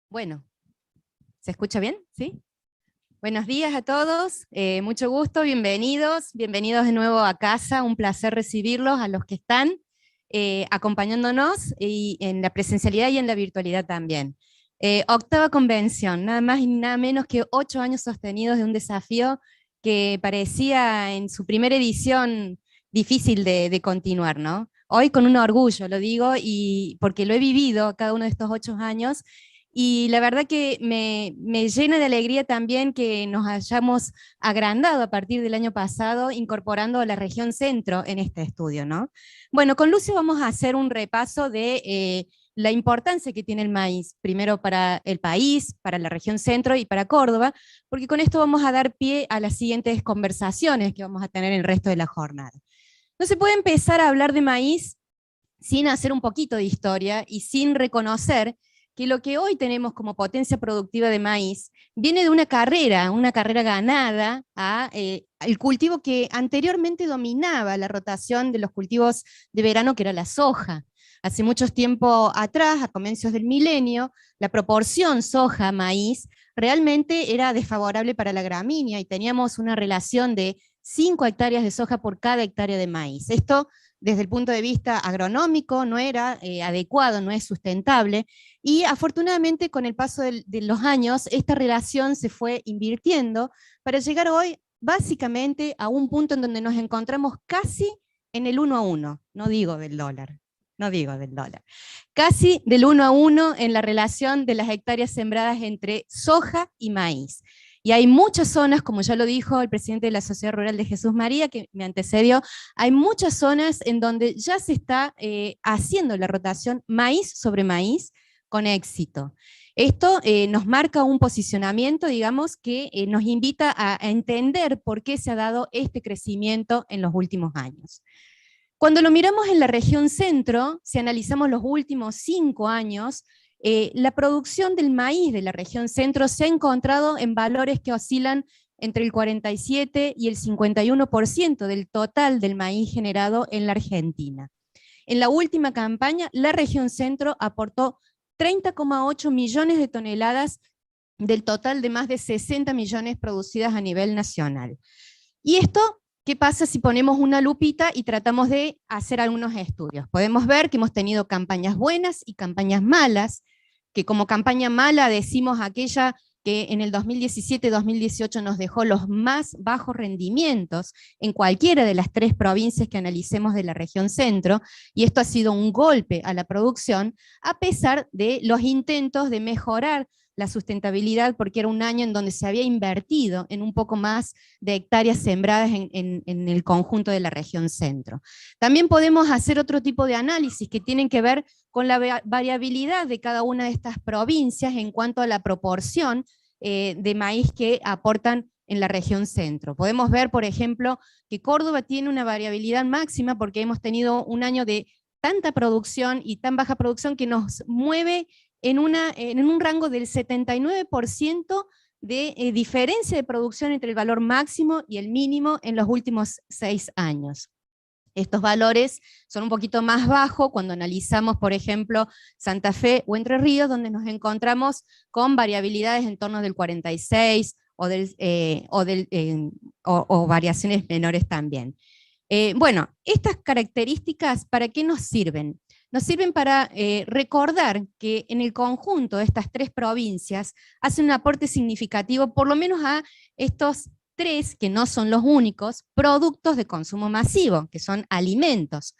Bueno, ¿se escucha bien? ¿Sí? Buenos días a todos, mucho gusto, bienvenidos de nuevo a casa, un placer recibirlos a los que están acompañándonos y en la presencialidad y en la virtualidad también. Octava convención, nada más y nada menos que 8 años sostenidos de un desafío que parecía en su primera edición difícil de continuar, ¿no? Hoy con un orgullo lo digo, y porque lo he vivido cada uno de estos 8 años, y la verdad que me llena de alegría también que nos hayamos agrandado a partir del año pasado, incorporando a la región centro en este estudio, ¿no? Bueno, con Lucio vamos a hacer un repaso de la importancia que tiene el maíz, primero para el país, para la región centro y para Córdoba, porque con esto vamos a dar pie a las siguientes conversaciones que vamos a tener en el resto de la jornada. No se puede empezar a hablar de maíz sin hacer un poquito de historia y sin reconocer que lo que hoy tenemos como potencia productiva de maíz viene de una carrera ganada al cultivo que anteriormente dominaba la rotación de los cultivos de verano, que era la soja. Hace mucho tiempo atrás, a comienzos del milenio, la proporción soja-maíz realmente era desfavorable para la gramínea y teníamos una relación de 5 hectáreas de soja por cada hectárea de maíz. Esto, desde el punto de vista agronómico, no era adecuado, no es sustentable, y afortunadamente con el paso de los años esta relación se fue invirtiendo para llegar hoy básicamente a un punto en donde nos encontramos casi en el 1 a 1, no digo del dólar, casi del 1 a 1 en la relación de las hectáreas sembradas entre soja y maíz. Y hay muchas zonas, como ya lo dijo el presidente de la Sociedad Rural de Jesús María, que me antecedió, hay muchas zonas en donde ya se está haciendo la rotación maíz sobre maíz con éxito. Esto nos marca un posicionamiento, digamos, que nos invita a entender por qué se ha dado este crecimiento en los últimos años. Cuando lo miramos en la región centro, si analizamos los últimos 5 años, la producción del maíz de la región centro se ha encontrado en valores que oscilan entre el 47 y el 51% del total del maíz generado en la Argentina. En la última campaña, la región centro aportó 30,8 millones de toneladas del total de más de 60 millones producidas a nivel nacional. Y esto, ¿qué pasa si ponemos una lupita y tratamos de hacer algunos estudios? Podemos ver que hemos tenido campañas buenas y campañas malas, que como campaña mala decimos aquella que en el 2017-2018 nos dejó los más bajos rendimientos en cualquiera de las 3 provincias que analicemos de la región centro, y esto ha sido un golpe a la producción, a pesar de los intentos de mejorar la sustentabilidad, porque era un año en donde se había invertido en un poco más de hectáreas sembradas en el conjunto de la región centro. También podemos hacer otro tipo de análisis que tienen que ver con la variabilidad de cada una de estas provincias en cuanto a la proporción de maíz que aportan en la región centro. Podemos ver, por ejemplo, que Córdoba tiene una variabilidad máxima porque hemos tenido un año de tanta producción y tan baja producción que nos mueve en un rango del 79% de diferencia de producción entre el valor máximo y el mínimo en los últimos 6 años. Estos valores son un poquito más bajos cuando analizamos, por ejemplo, Santa Fe o Entre Ríos, donde nos encontramos con variabilidades en torno del 46 o variaciones menores también. Bueno, estas características, ¿para qué nos sirven? Nos sirven para recordar que en el conjunto de estas 3 provincias hacen un aporte significativo, por lo menos a estos 3, que no son los únicos, productos de consumo masivo, que son alimentos.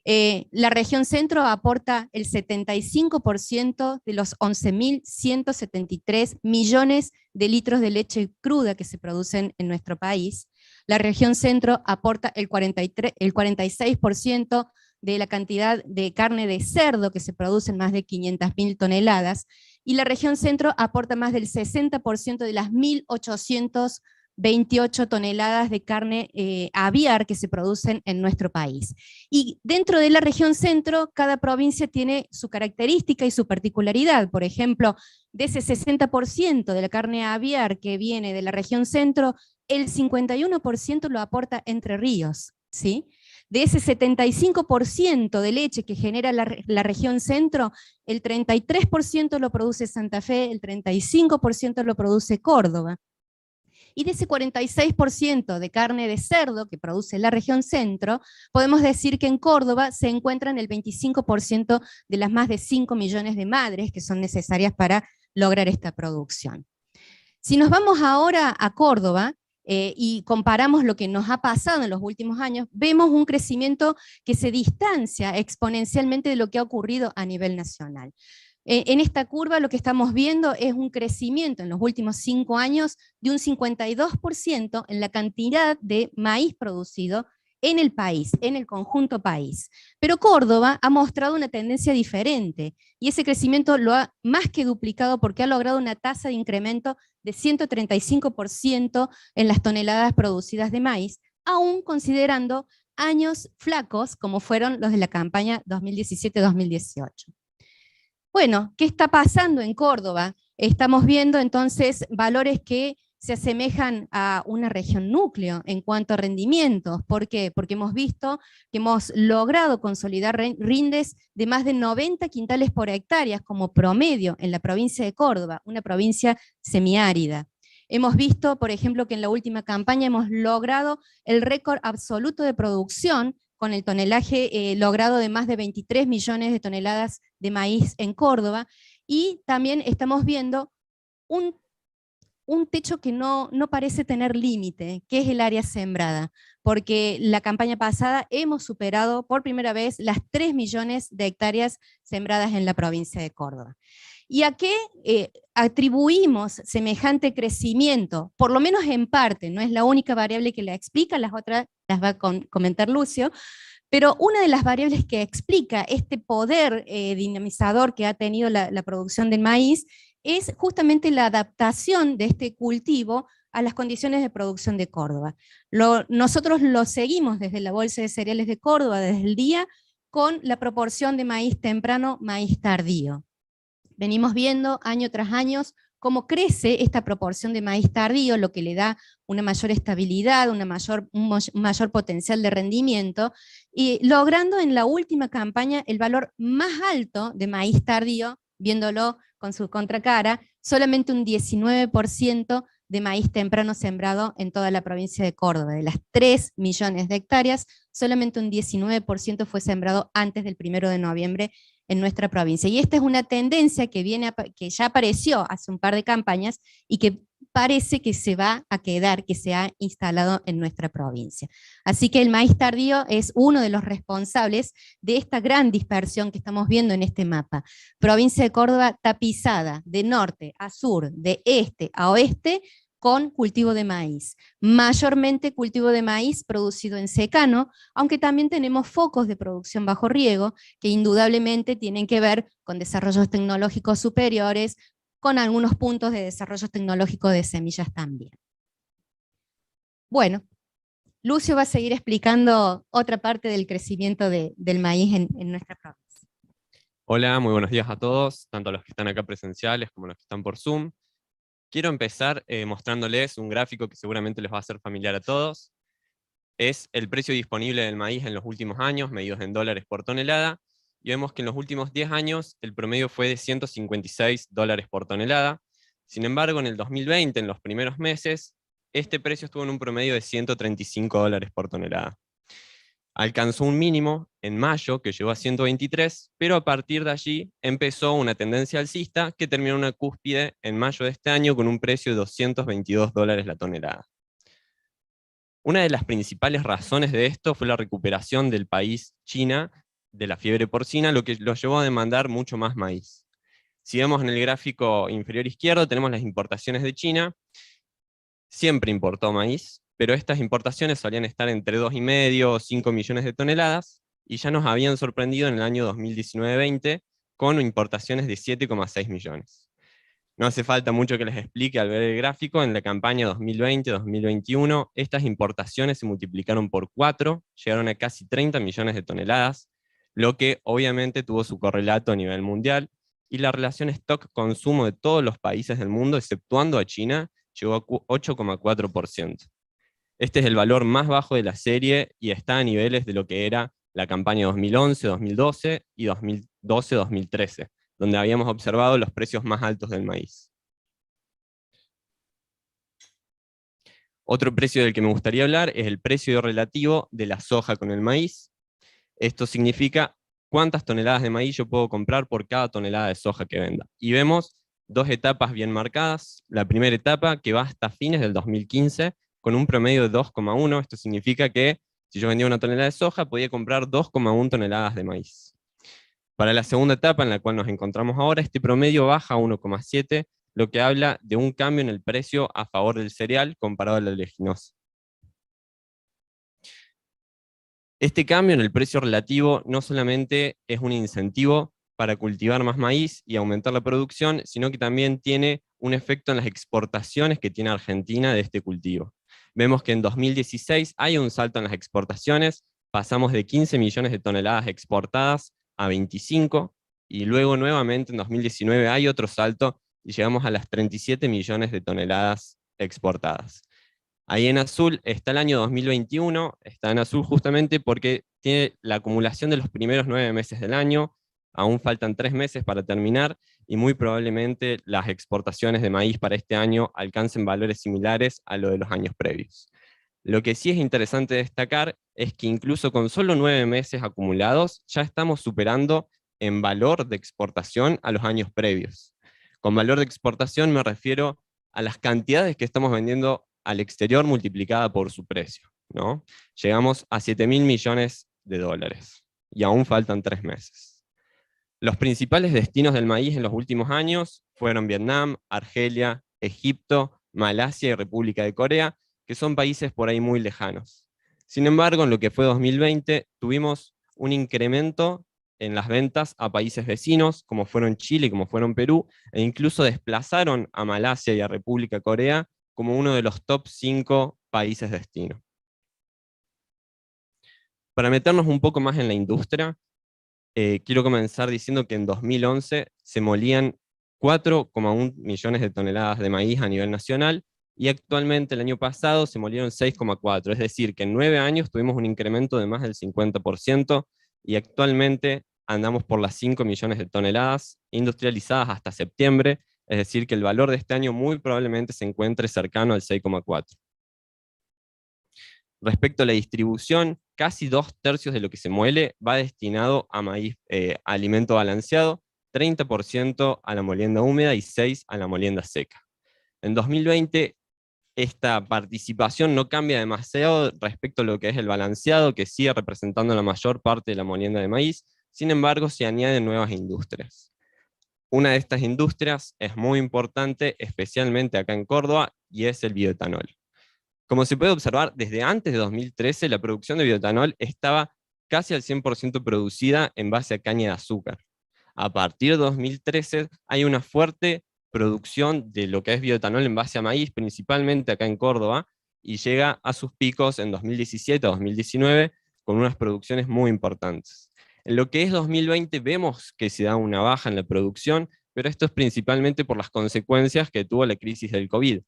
La región centro aporta el 75% de los 11.173 millones de litros de leche cruda que se producen en nuestro país. La región centro aporta el 46% de la cantidad de carne de cerdo que se produce en más de 500.000 toneladas, y la región centro aporta más del 60% de las 1.828 toneladas de carne aviar que se producen en nuestro país. Y dentro de la región centro, cada provincia tiene su característica y su particularidad. Por ejemplo, de ese 60% de la carne aviar que viene de la región centro, el 51% lo aporta Entre Ríos, ¿sí? De ese 75% de leche que genera la región centro, el 33% lo produce Santa Fe, el 35% lo produce Córdoba. Y de ese 46% de carne de cerdo que produce la región centro, podemos decir que en Córdoba se encuentran el 25% de las más de 5 millones de madres que son necesarias para lograr esta producción. Si nos vamos ahora a Córdoba, y comparamos lo que nos ha pasado en los últimos años, vemos un crecimiento que se distancia exponencialmente de lo que ha ocurrido a nivel nacional. En esta curva lo que estamos viendo es un crecimiento en los últimos 5 años de un 52% en la cantidad de maíz producido en el país, en el conjunto país. Pero Córdoba ha mostrado una tendencia diferente, y ese crecimiento lo ha más que duplicado porque ha logrado una tasa de incremento de 135% en las toneladas producidas de maíz, aún considerando años flacos como fueron los de la campaña 2017-2018. Bueno, ¿qué está pasando en Córdoba? Estamos viendo entonces valores que se asemejan a una región núcleo en cuanto a rendimientos. ¿Por qué? Porque hemos visto que hemos logrado consolidar rindes de más de 90 quintales por hectárea como promedio en la provincia de Córdoba, una provincia semiárida. Hemos visto, por ejemplo, que en la última campaña hemos logrado el récord absoluto de producción con el tonelaje logrado de más de 23 millones de toneladas de maíz en Córdoba, y también estamos viendo un techo que no parece tener límite, que es el área sembrada, porque la campaña pasada hemos superado por primera vez las 3 millones de hectáreas sembradas en la provincia de Córdoba. ¿Y a qué atribuimos semejante crecimiento? Por lo menos en parte, no es la única variable que la explica, las otras las va a comentar Lucio, pero una de las variables que explica este poder dinamizador que ha tenido la producción del maíz es justamente la adaptación de este cultivo a las condiciones de producción de Córdoba. Nosotros lo seguimos desde la Bolsa de Cereales de Córdoba, desde el día, con la proporción de maíz temprano, maíz tardío. Venimos viendo año tras año cómo crece esta proporción de maíz tardío, lo que le da una mayor estabilidad, un mayor potencial de rendimiento, y logrando en la última campaña el valor más alto de maíz tardío, viéndolo con su contracara, solamente un 19% de maíz temprano sembrado en toda la provincia de Córdoba. De las 3 millones de hectáreas, solamente un 19% fue sembrado antes del 1 de noviembre en nuestra provincia. Y esta es una tendencia que ya apareció hace un par de campañas y que parece que se va a quedar, que se ha instalado en nuestra provincia. Así que el maíz tardío es uno de los responsables de esta gran dispersión que estamos viendo en este mapa. Provincia de Córdoba tapizada de norte a sur, de este a oeste, con cultivo de maíz. Mayormente cultivo de maíz producido en secano, aunque también tenemos focos de producción bajo riego, que indudablemente tienen que ver con desarrollos tecnológicos superiores, con algunos puntos de desarrollo tecnológico de semillas también. Bueno, Lucio va a seguir explicando otra parte del crecimiento del maíz en nuestra provincia. Hola, muy buenos días a todos, tanto a los que están acá presenciales como a los que están por Zoom. Quiero empezar mostrándoles un gráfico que seguramente les va a ser familiar a todos. Es el precio disponible del maíz en los últimos años, medidos en dólares por tonelada, y vemos que en los últimos 10 años el promedio fue de $156 por tonelada. Sin embargo, en el 2020, en los primeros meses, este precio estuvo en un promedio de $135 por tonelada. Alcanzó un mínimo en mayo, que llegó a 123, pero a partir de allí empezó una tendencia alcista que terminó en una cúspide en mayo de este año con un precio de $222 la tonelada. Una de las principales razones de esto fue la recuperación del país China de la fiebre porcina, lo que lo llevó a demandar mucho más maíz. Si vemos en el gráfico inferior izquierdo, tenemos las importaciones de China. Siempre importó maíz, pero estas importaciones solían estar entre 2,5 o 5 millones de toneladas, y ya nos habían sorprendido en el año 2019-20 con importaciones de 7,6 millones. No hace falta mucho que les explique al ver el gráfico. En la campaña 2020-2021, estas importaciones se multiplicaron por 4, llegaron a casi 30 millones de toneladas, lo que obviamente tuvo su correlato a nivel mundial, y la relación stock-consumo de todos los países del mundo, exceptuando a China, llegó a 8,4%. Este es el valor más bajo de la serie y está a niveles de lo que era la campaña 2011-2012 y 2012-2013, donde habíamos observado los precios más altos del maíz. Otro precio del que me gustaría hablar es el precio relativo de la soja con el maíz. Esto significa cuántas toneladas de maíz yo puedo comprar por cada tonelada de soja que venda. Y vemos dos etapas bien marcadas. La primera etapa que va hasta fines del 2015 con un promedio de 2,1. Esto significa que si yo vendía una tonelada de soja, podía comprar 2,1 toneladas de maíz. Para la segunda etapa en la cual nos encontramos ahora, este promedio baja a 1,7, lo que habla de un cambio en el precio a favor del cereal comparado a la leguminosa. Este cambio en el precio relativo no solamente es un incentivo para cultivar más maíz y aumentar la producción, sino que también tiene un efecto en las exportaciones que tiene Argentina de este cultivo. Vemos que en 2016 hay un salto en las exportaciones, pasamos de 15 millones de toneladas exportadas a 25, y luego nuevamente en 2019 hay otro salto y llegamos a las 37 millones de toneladas exportadas. Ahí en azul está el año 2021, está en azul justamente porque tiene la acumulación de los primeros 9 meses del año, aún faltan 3 meses para terminar, y muy probablemente las exportaciones de maíz para este año alcancen valores similares a lo de los años previos. Lo que sí es interesante destacar es que incluso con solo 9 meses acumulados, ya estamos superando en valor de exportación a los años previos. Con valor de exportación me refiero a las cantidades que estamos vendiendo al exterior multiplicada por su precio, ¿no? Llegamos a 7.000 millones de dólares, y aún faltan 3 meses. Los principales destinos del maíz en los últimos años fueron Vietnam, Argelia, Egipto, Malasia y República de Corea, que son países por ahí muy lejanos. Sin embargo, en lo que fue 2020, tuvimos un incremento en las ventas a países vecinos, como fueron Chile, como fueron Perú, e incluso desplazaron a Malasia y a República de Corea como uno de los top 5 países destino. Para meternos un poco más en la industria, quiero comenzar diciendo que en 2011 se molían 4,1 millones de toneladas de maíz a nivel nacional, y actualmente el año pasado se molieron 6,4, es decir, que en 9 años tuvimos un incremento de más del 50%, y actualmente andamos por las 5 millones de toneladas industrializadas hasta septiembre, es decir, que el valor de este año muy probablemente se encuentre cercano al 6,4. Respecto a la distribución, casi 2/3 de lo que se muele va destinado a maíz, alimento balanceado, 30% a la molienda húmeda y 6% a la molienda seca. En 2020, esta participación no cambia demasiado respecto a lo que es el balanceado, que sigue representando la mayor parte de la molienda de maíz. Sin embargo, se añaden nuevas industrias. Una de estas industrias es muy importante, especialmente acá en Córdoba, y es el bioetanol. Como se puede observar, desde antes de 2013 la producción de bioetanol estaba casi al 100% producida en base a caña de azúcar. A partir de 2013 hay una fuerte producción de lo que es bioetanol en base a maíz, principalmente acá en Córdoba, y llega a sus picos en 2017-2019 con unas producciones muy importantes. En lo que es 2020 vemos que se da una baja en la producción, pero esto es principalmente por las consecuencias que tuvo la crisis del COVID.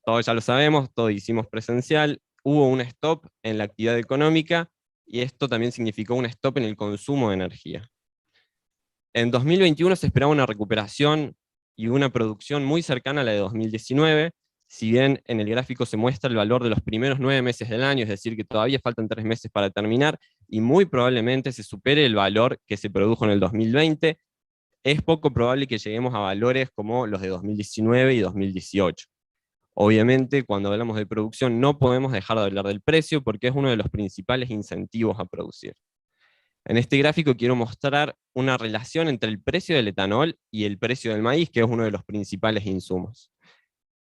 Todos ya lo sabemos, todos hicimos presencial, hubo un stop en la actividad económica, y esto también significó un stop en el consumo de energía. En 2021 se esperaba una recuperación y una producción muy cercana a la de 2019, si bien en el gráfico se muestra el valor de los primeros 9 meses del año, es decir, que todavía faltan 3 meses para terminar, y muy probablemente se supere el valor que se produjo en el 2020, es poco probable que lleguemos a valores como los de 2019 y 2018. Obviamente, cuando hablamos de producción no podemos dejar de hablar del precio, porque es uno de los principales incentivos a producir. En este gráfico quiero mostrar una relación entre el precio del etanol y el precio del maíz, que es uno de los principales insumos.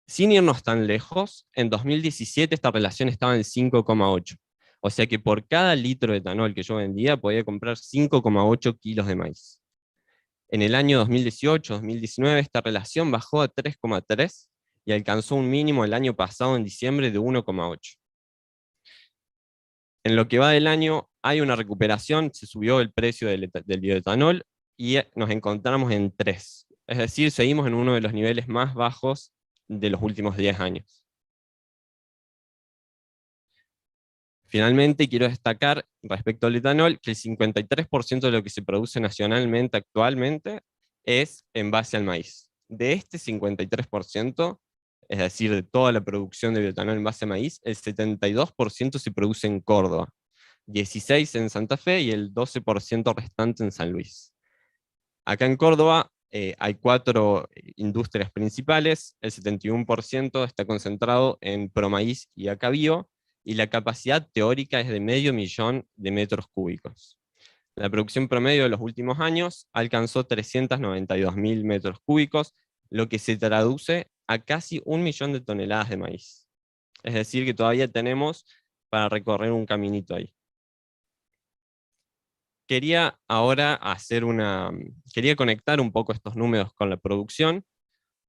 Sin irnos tan lejos, en 2017 esta relación estaba en 5,8. O sea que por cada litro de etanol que yo vendía, podía comprar 5,8 kilos de maíz. En el año 2018-2019 esta relación bajó a 3,3 y alcanzó un mínimo el año pasado en diciembre de 1,8. En lo que va del año hay una recuperación, se subió el precio del bioetanol y nos encontramos en 3. Es decir, seguimos en uno de los niveles más bajos de los últimos 10 años. Finalmente, quiero destacar respecto al etanol que el 53% de lo que se produce nacionalmente actualmente es en base al maíz. De este 53%, es decir, de toda la producción de bioetanol en base a maíz, el 72% se produce en Córdoba, 16% en Santa Fe y el 12% restante en San Luis. Acá en Córdoba hay 4 industrias principales, el 71% está concentrado en Promaíz y Acabío, y la capacidad teórica es de 500.000 de metros cúbicos. La producción promedio de los últimos años alcanzó 392.000 metros cúbicos, lo que se traduce a casi 1.000.000 de toneladas de maíz. Es decir, que todavía tenemos para recorrer un caminito ahí. Quería ahora quería conectar un poco estos números con la producción.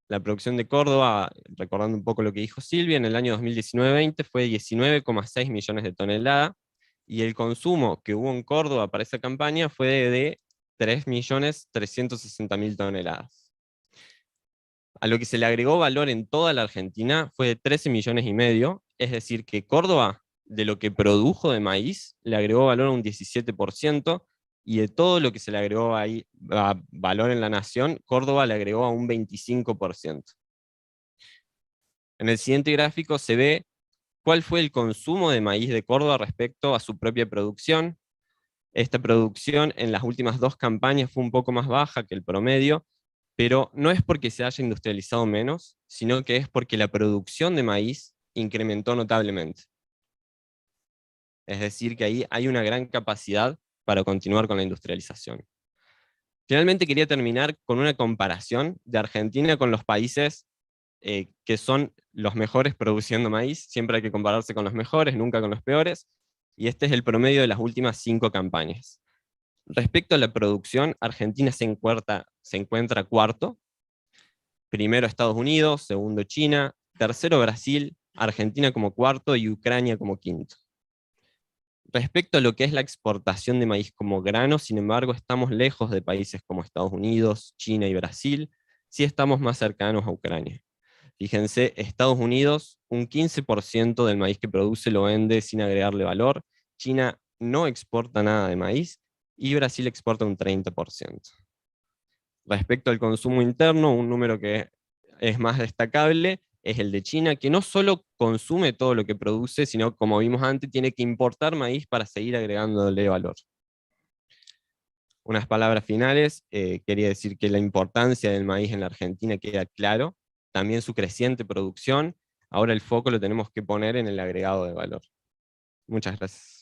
La producción de Córdoba, recordando un poco lo que dijo Silvia, en el año 2019-20 fue 19,6 millones de toneladas, y el consumo que hubo en Córdoba para esa campaña fue de 3.360.000 toneladas. A lo que se le agregó valor en toda la Argentina fue de 13,5 millones, es decir, que Córdoba, de lo que produjo de maíz, le agregó valor a un 17%, y de todo lo que se le agregó ahí a valor en la nación, Córdoba le agregó a un 25%. En el siguiente gráfico se ve cuál fue el consumo de maíz de Córdoba respecto a su propia producción. Esta producción en las últimas 2 campañas fue un poco más baja que el promedio, pero no es porque se haya industrializado menos, sino que es porque la producción de maíz incrementó notablemente. Es decir, que ahí hay una gran capacidad para continuar con la industrialización. Finalmente quería terminar con una comparación de Argentina con los países que son los mejores produciendo maíz. Siempre hay que compararse con los mejores, nunca con los peores, y este es el promedio de las últimas 5 campañas. Respecto a la producción, Argentina se encuentra cuarto, primero Estados Unidos, segundo China, tercero Brasil, Argentina como cuarto y Ucrania como quinto. Respecto a lo que es la exportación de maíz como grano, sin embargo, estamos lejos de países como Estados Unidos, China y Brasil, sí estamos más cercanos a Ucrania. Fíjense, Estados Unidos, un 15% del maíz que produce lo vende sin agregarle valor, China no exporta nada de maíz, y Brasil exporta un 30%. Respecto al consumo interno, un número que es más destacable es el de China, que no solo consume todo lo que produce, sino, como vimos antes, tiene que importar maíz para seguir agregándole valor. Unas palabras finales, quería decir que la importancia del maíz en la Argentina queda claro, también su creciente producción. Ahora el foco lo tenemos que poner en el agregado de valor. Muchas gracias.